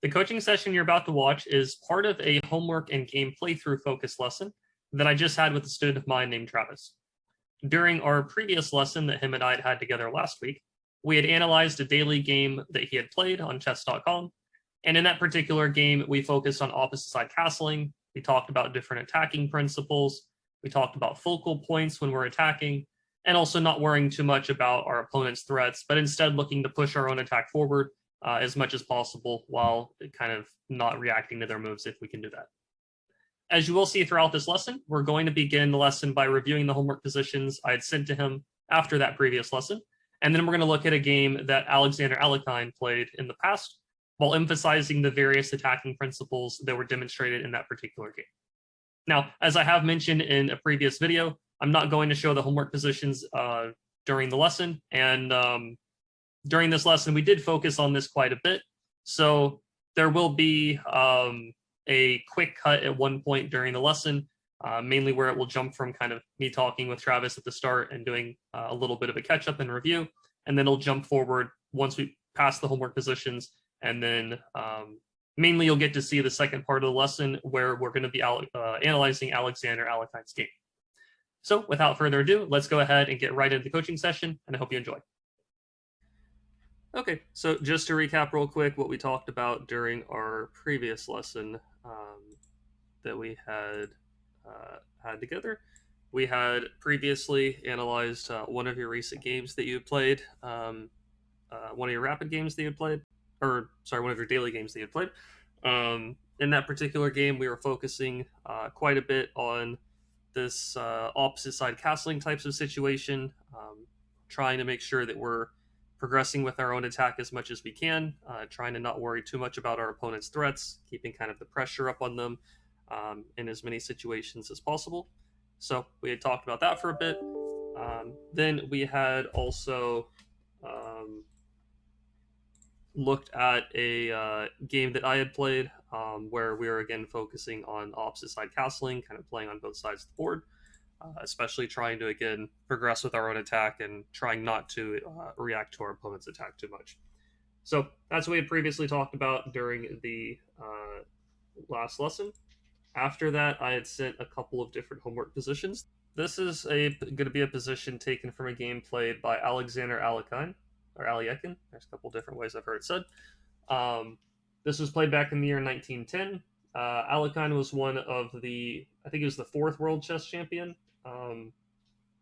The coaching session you're about to watch is part of a homework and game playthrough focused lesson that I just had with a student of mine named Travis. During our previous lesson that him and I had together last week, we had analyzed a daily game that he had played on chess.com. And in that particular game, we focused on opposite side castling. We talked about different attacking principles. We talked about focal points when we're attacking, and also not worrying too much about our opponent's threats, but instead looking to push our own attack forward as much as possible while kind of not reacting to their moves if we can do that. As you will see throughout this lesson, we're going to begin the lesson by reviewing the homework positions I had sent to him after that previous lesson, and then we're going to look at a game that Alexander Alekhine played in the past while emphasizing the various attacking principles that were demonstrated in that particular game. Now, as I have mentioned in a previous video, I'm not going to show the homework positions during the lesson, and during this lesson, we did focus on this quite a bit. So there will be a quick cut at one point during the lesson, mainly where it will jump from kind of me talking with Travis at the start and doing a little bit of a catch up and review. And then it'll jump forward once we pass the homework positions. And then mainly you'll get to see the second part of the lesson where we're going to be analyzing Alexander Alekhine's game. So without further ado, let's go ahead and get right into the coaching session, and I hope you enjoy. Okay, so just to recap real quick what we talked about during our previous lesson that we had together. We had previously analyzed one of your recent games that you had played, one of your rapid games that you had played, or sorry, one of your daily games that you had played. In that particular game, we were focusing quite a bit on this opposite side castling types of situation, trying to make sure that we're progressing with our own attack as much as we can, trying to not worry too much about our opponent's threats, keeping kind of the pressure up on them in as many situations as possible. So we had talked about that for a bit. Then we had also looked at a game that I had played where we were again focusing on opposite side castling, kind of playing on both sides of the board. Especially trying to, again, progress with our own attack and trying not to react to our opponent's attack too much. So that's what we had previously talked about during the last lesson. After that, I had sent a couple of different homework positions. This is going to be a position taken from a game played by Alexander Alekhine, or Alekhine. There's a couple different ways I've heard it said. This was played back in the year 1910. Alekhine was one of the, I think he was the 4th world chess champion.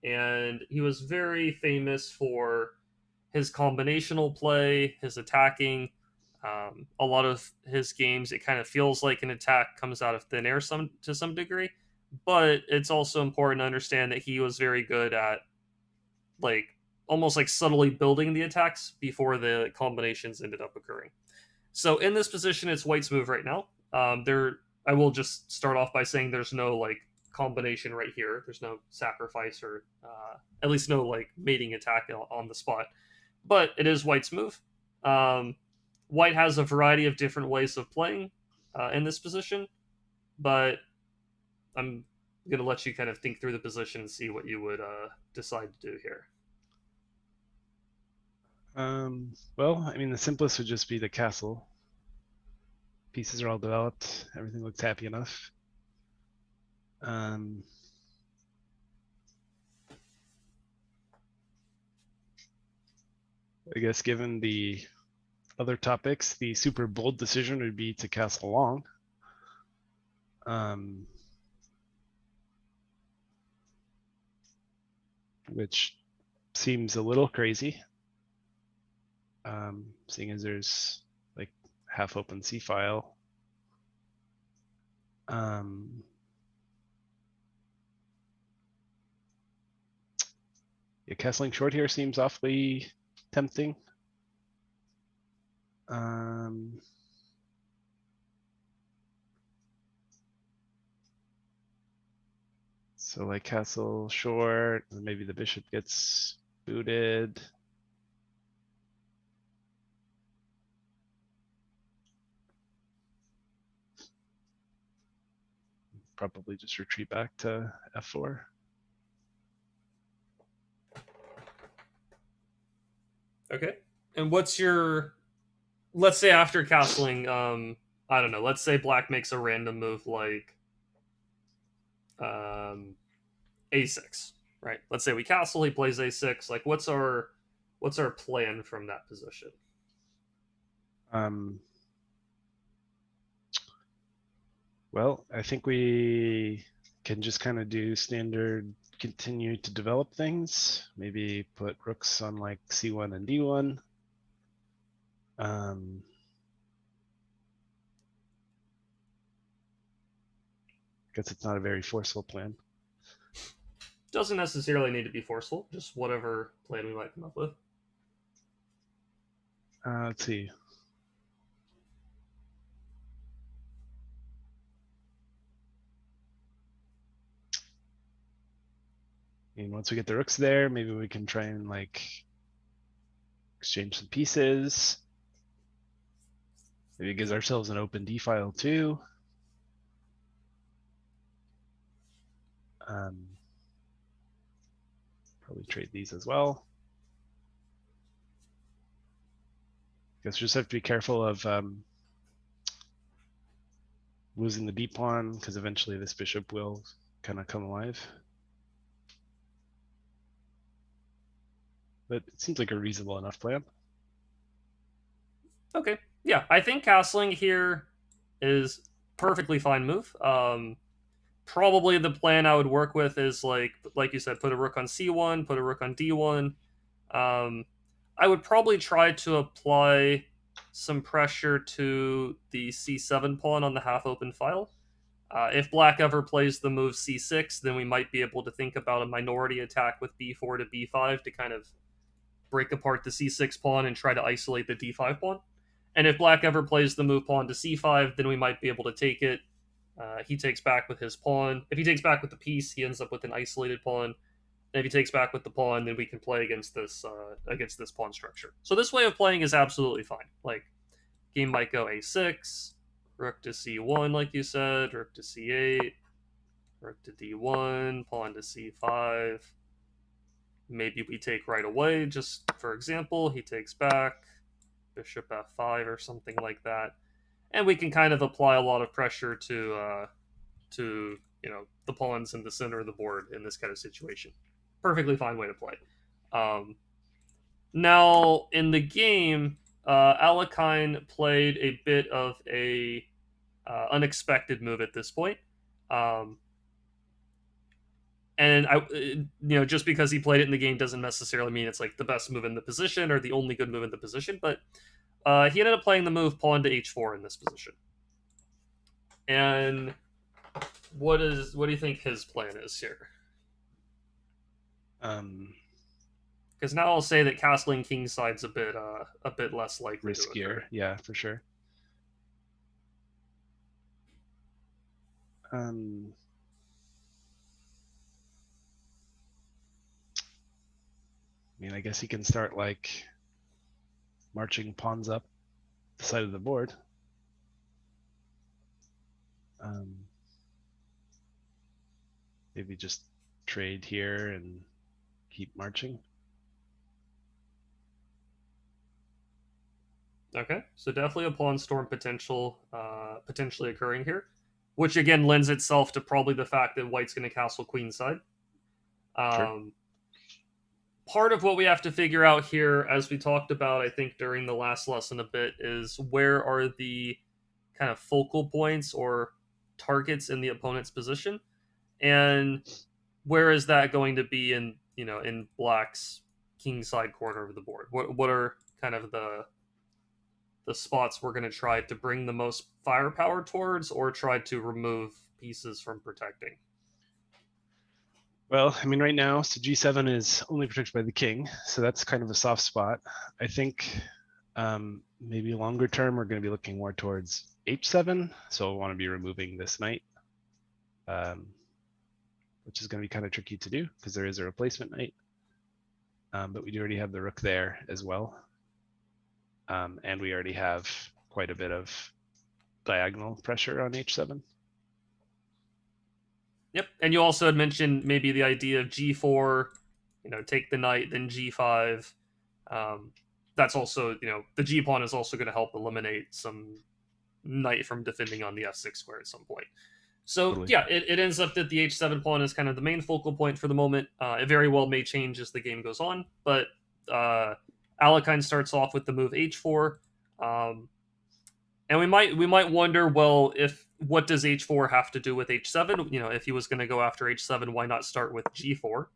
And he was very famous for his combinational play, his attacking. A lot of his games, it kind of feels like an attack comes out of thin air to some degree. But it's also important to understand that he was very good at almost like subtly building the attacks before the combinations ended up occurring. So in this position, it's white's move right now. I will just start off by saying there's no combination right here. There's no sacrifice or at least no mating attack on the spot. But it is white's move. White has a variety of different ways of playing in this position, but I'm going to let you kind of think through the position and see what you would decide to do here. Well, I mean, the simplest would just be the castle. Pieces are all developed. Everything looks happy enough. I guess given the other topics, the super bold decision would be to castle long. Which seems a little crazy. Seeing as there's half open C file. Yeah, castling short here seems awfully tempting. So castle short, and maybe the bishop gets booted. Probably just retreat back to f4. Okay. And what's your let's say after castling, I don't know. Let's say black makes a random move like um, a6, right? Let's say we castle, he plays a6. Like, what's our plan from that position? Um, well, I think we can just kind of do standard continue to develop things. Maybe put rooks on like c1 and d1. Guess it's not a very forceful plan. Doesn't necessarily need to be forceful, just whatever plan we might come up with. Let's see. And once we get the rooks there, maybe we can try and like exchange some pieces. Maybe it gives ourselves an open D file too. Probably trade these as well. Guess we just have to be careful of losing the D pawn, because eventually this bishop will kind of come alive. But it seems like a reasonable enough plan. Okay, yeah, I think castling here is perfectly fine move. Probably the plan I would work with is like you said, put a rook on c1, put a rook on d1. I would probably try to apply some pressure to the c7 pawn on the half open file. If black ever plays the move c6, then we might be able to think about a minority attack with b4 to b5 to kind of break apart the c6 pawn and try to isolate the d5 pawn. And if black ever plays the move pawn to c5, then we might be able to take it. He takes back with his pawn. If he takes back with the piece, he ends up with an isolated pawn. And if he takes back with the pawn, then we can play against this pawn structure. So this way of playing is absolutely fine. Like, game might go a6, rook to c1, like you said, rook to c8, rook to d1, pawn to c5. Maybe we take right away, just for example. He takes back, bishop f5 or something like that, and we can kind of apply a lot of pressure to the pawns in the center of the board in this kind of situation. Perfectly fine way to play. Now in the game, Alekhine played a bit of a unexpected move at this point. And just because he played it in the game doesn't necessarily mean it's like the best move in the position or the only good move in the position. But he ended up playing the move pawn to h4 in this position. And what do you think his plan is here? Because now I'll say that castling kingside's a bit less likely riskier. To occur. Yeah, for sure. I mean, I guess he can start like marching pawns up the side of the board. Maybe just trade here and keep marching. Okay, so definitely a pawn storm potentially occurring here, which again lends itself to probably the fact that white's going to castle queenside. Sure. Part of what we have to figure out here, as we talked about, I think during the last lesson a bit, is where are the kind of focal points or targets in the opponent's position, and where is that going to be in black's kingside corner of the board? What are kind of the spots we're going to try to bring the most firepower towards, or try to remove pieces from protecting? Well, I mean, right now, so g7 is only protected by the king, so that's kind of a soft spot. I think maybe longer term, we're going to be looking more towards h7, so we'll want to be removing this knight, which is going to be kind of tricky to do because there is a replacement knight, but we do already have the rook there as well, and we already have quite a bit of diagonal pressure on h7. Yep, and you also had mentioned maybe the idea of g4, take the knight, then g5. that's also, the G pawn is also going to help eliminate some knight from defending on the f6 square at some point. So Totally. yeah, it ends up that the h7 pawn is kind of the main focal point for the moment. It very well may change as the game goes on, but Alekhine starts off with the move h4, and we might wonder, well, if what does h4 have to do with h7? If he was going to go after h7, why not start with g4?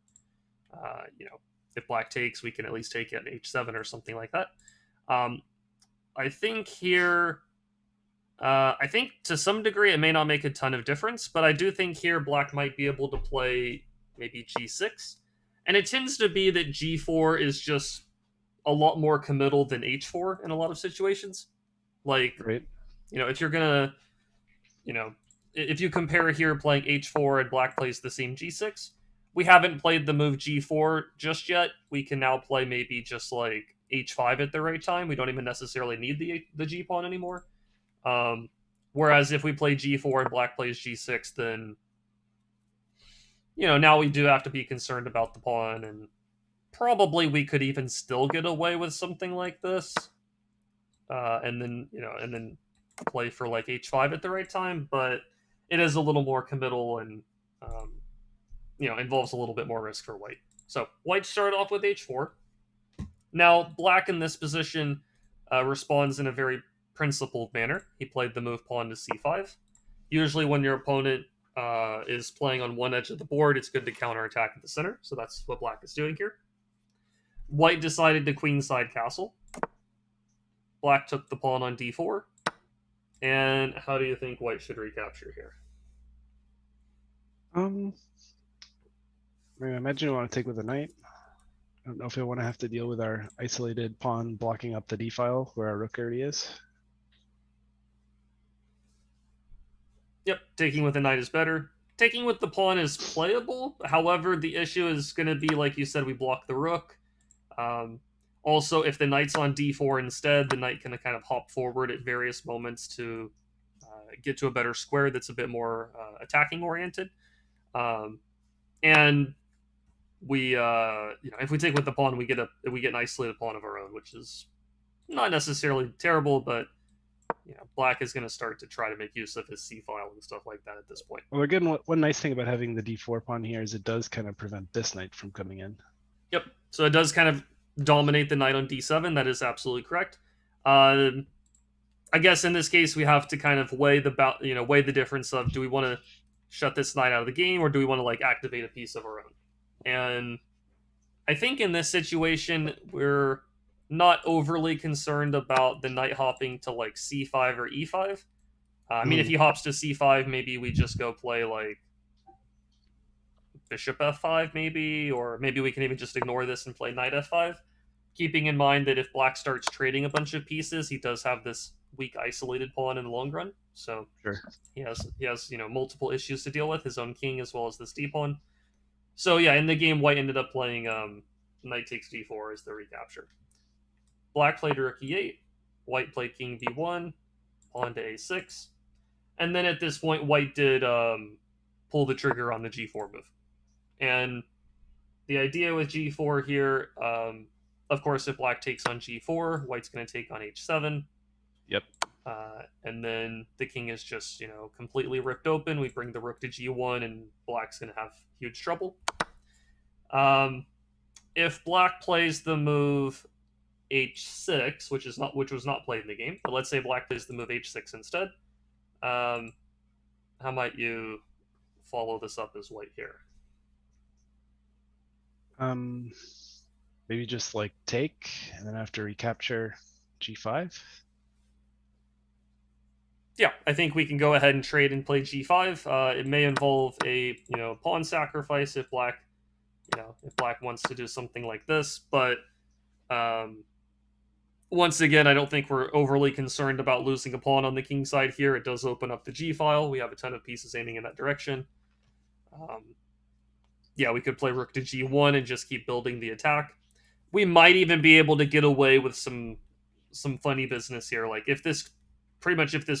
If black takes, we can at least take it h7 or something like that. I think here. I think to some degree it may not make a ton of difference, but I do think here black might be able to play maybe g6. And it tends to be that g4 is just a lot more committal than h4 in a lot of situations. Like, Right. if you're going to, if you compare here playing h4 and black plays the same g6, we haven't played the move g4 just yet. We can now play maybe just like h5 at the right time. We don't even necessarily need the g pawn anymore. Whereas if we play g4 and black plays g6, then now we do have to be concerned about the pawn, and probably we could even still get away with something like this, and then play for like h5 at the right time. But it is a little more committal, and involves a little bit more risk for white. So white started off with h4. Now black in this position responds in a very principled manner. He played the move pawn to c5. Usually when your opponent is playing on one edge of the board, it's good to counterattack at the center. So that's what black is doing here. White decided to queenside castle. Black took the pawn on d4. And how do you think white should recapture here? I imagine you want to take with a knight. I don't know if we want to have to deal with our isolated pawn blocking up the d file where our rook already is. Yep, taking with a knight is better. Taking with the pawn is playable. However, the issue is going to be, like you said, we block the rook. Also, if the knight's on d4 instead, the knight can kind of hop forward at various moments to get to a better square that's a bit more attacking oriented. And we, if we take with the pawn, we get an isolated pawn of our own, which is not necessarily terrible, but black is going to start to try to make use of his c file and stuff like that at this point. Well, again, one nice thing about having the d4 pawn here is it does kind of prevent this knight from coming in. Yep. So it does kind of dominate the knight on d7. That is absolutely correct. I guess in this case we have to kind of weigh the difference of, do we want to shut this knight out of the game, or do we want to like activate a piece of our own? And I think in this situation we're not overly concerned about the knight hopping to like c5 or e5. I mean, if he hops to c5, maybe we just go play like bishop f5 maybe, or maybe we can even just ignore this and play knight f5, keeping in mind that if black starts trading a bunch of pieces, he does have this weak isolated pawn in the long run. So sure, he has multiple issues to deal with, his own king as well as this d pawn. So yeah, in the game white ended up playing knight takes d4 as the recapture. Black played rook e8, white played king b1, pawn to a6, and then at this point white did pull the trigger on the g4 move. And the idea with g4 here, of course, if black takes on g4, white's going to take on h7. Yep. And then the king is just, completely ripped open. We bring the rook to g1, and black's going to have huge trouble. If black plays the move h6, which was not played in the game, but let's say black plays the move h6 instead, how might you follow this up as white here? Maybe just like take, and then after recapture g5. Yeah, I think we can go ahead and trade and play g5. It may involve a pawn sacrifice if black wants to do something like this, but once again, I don't think we're overly concerned about losing a pawn on the king side here. It does open up the g file. We have a ton of pieces aiming in that direction. Yeah, we could play rook to g1 and just keep building the attack. We might even be able to get away with some funny business here. Like if this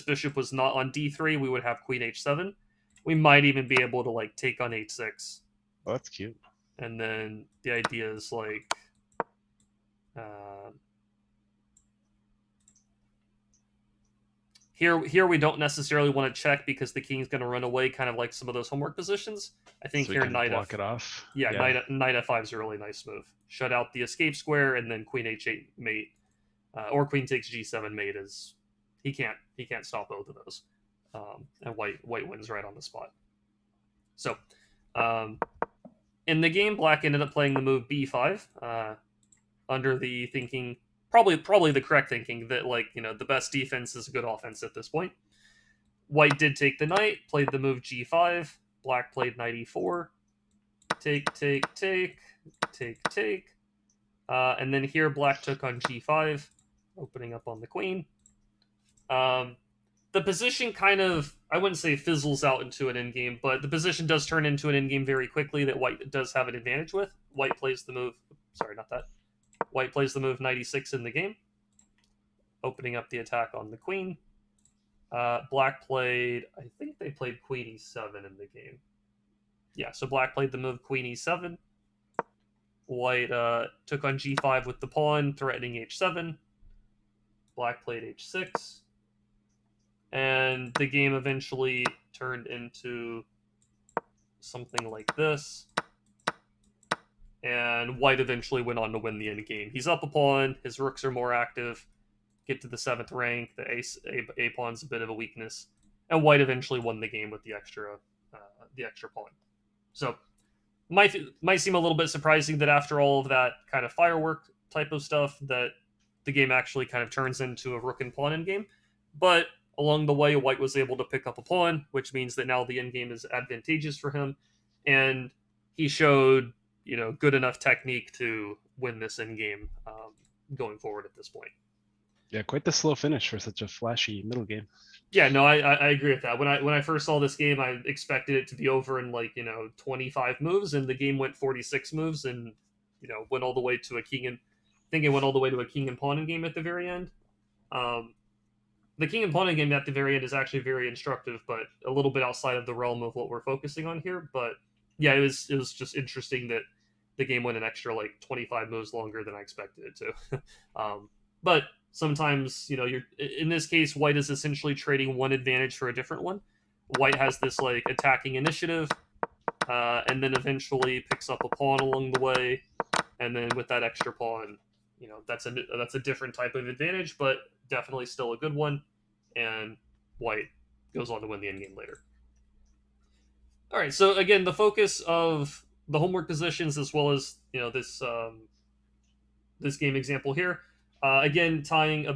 bishop was not on d3, we would have queen h7. We might even be able to like take on h6. Oh, that's cute. And then the idea is like Here we don't necessarily want to check because the king's going to run away, kind of like some of those homework positions. I think So we here kind of knight block it off. yeah, knight f5 is a really nice move. Shut out the escape square, and then queen h8 mate, or queen takes g7 mate is he can't stop both of those, and white wins right on the spot. So, in the game, black ended up playing the move b5, under the thinking, probably the correct thinking that, like, you know, the best defense is a good offense at this point. White did take the knight, played the move g5. Black played knight e4. Take, and then here black took on g5, opening up on the queen. The position kind of, I wouldn't say fizzles out into an endgame, but the position does turn into an endgame very quickly that white does have an advantage with. White plays the move, sorry, not that. White plays the move knight e6 in the game, opening up the attack on the queen. Black played, I think they played queen e7 in the game. Yeah, so black played the move queen e7. White took on g5 with the pawn, threatening h7. Black played h6. And the game eventually turned into something like this. And white eventually went on to win the endgame. He's up a pawn, his rooks are more active, get to the 7th rank, the a pawn's a bit of a weakness, and white eventually won the game with the extra pawn. So might seem a little bit surprising that after all of that kind of firework type of stuff, that the game actually kind of turns into a rook and pawn endgame. But along the way, white was able to pick up a pawn, which means that now the endgame is advantageous for him, and he showed, you know, good enough technique to win this endgame going forward at this point. Yeah, quite the slow finish for such a flashy middle game. Yeah, no, I agree with that. When I first saw this game, I expected it to be over in, like, you know, 25 moves, and the game went 46 moves, and, you know, went all the way to a king and I think it went all the way to a king and pawn game at the very end. The king and pawn game at the very end is actually very instructive, but a little bit outside of the realm of what we're focusing on here. But yeah, it was just interesting that the game went an extra like 25 moves longer than I expected it to. But sometimes, you know, you're in this case, white is essentially trading one advantage for a different one. White has this like attacking initiative, and then eventually picks up a pawn along the way, and then with that extra pawn, you know, that's a different type of advantage, but definitely still a good one. And white goes on to win the endgame later. All right, so again, the focus of the homework positions, as well as, you know, this this game example here, again, tying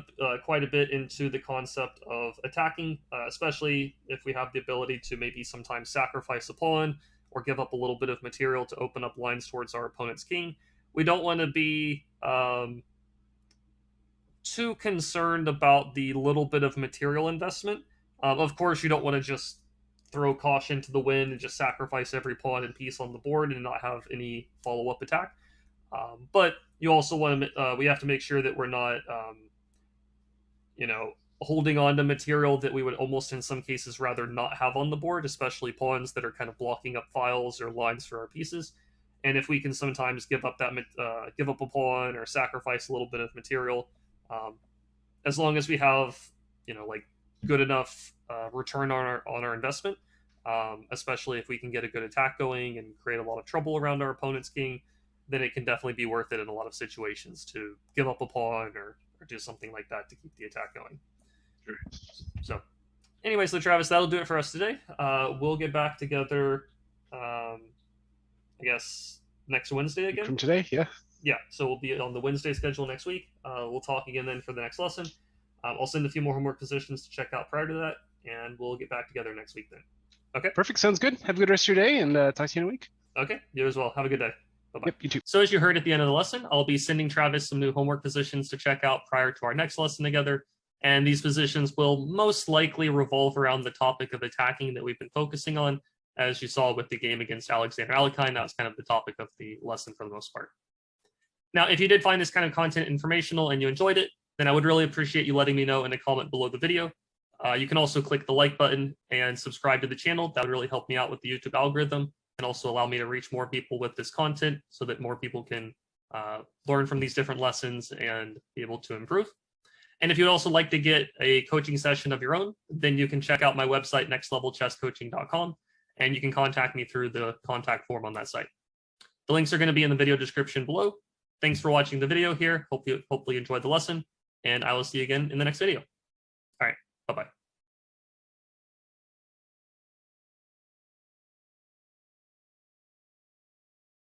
quite a bit into the concept of attacking, especially if we have the ability to maybe sometimes sacrifice a pawn or give up a little bit of material to open up lines towards our opponent's king. We don't want to be too concerned about the little bit of material investment. Of course, you don't want to just throw caution to the wind and just sacrifice every pawn and piece on the board and not have any follow-up attack. But you also want to, we have to make sure that we're not, you know, holding on to material that we would almost in some cases rather not have on the board, especially pawns that are kind of blocking up files or lines for our pieces. And if we can sometimes give up give up a pawn or sacrifice a little bit of material, as long as we have, you know, like good enough return on our investment, especially if we can get a good attack going and create a lot of trouble around our opponent's king, then it can definitely be worth it in a lot of situations to give up a pawn or do something like that to keep the attack going. Sure. So, anyways, so Travis, that'll do it for us today. We'll get back together, I guess, next Wednesday again. From today, yeah. Yeah, so we'll be on the Wednesday schedule next week. We'll talk again then for the next lesson. I'll send a few more homework positions to check out prior to that, and we'll get back together next week then. Okay? Perfect. Sounds good. Have a good rest of your day, and talk to you in a week. Okay, you as well. Have a good day. Bye-bye. Yep, you too. So as you heard at the end of the lesson, I'll be sending Travis some new homework positions to check out prior to our next lesson together. And these positions will most likely revolve around the topic of attacking that we've been focusing on. As you saw with the game against Alexander Alekhine, that was kind of the topic of the lesson for the most part. Now, if you did find this kind of content informational and you enjoyed it, then I would really appreciate you letting me know in a comment below the video. You can also click the like button and subscribe to the channel. That would really help me out with the YouTube algorithm and also allow me to reach more people with this content so that more people can learn from these different lessons and be able to improve. And if you'd also like to get a coaching session of your own, then you can check out my website, nextlevelchesscoaching.com, and you can contact me through the contact form on that site. The links are going to be in the video description below. Thanks for watching the video here. Hopefully you enjoyed the lesson, and I will see you again in the next video.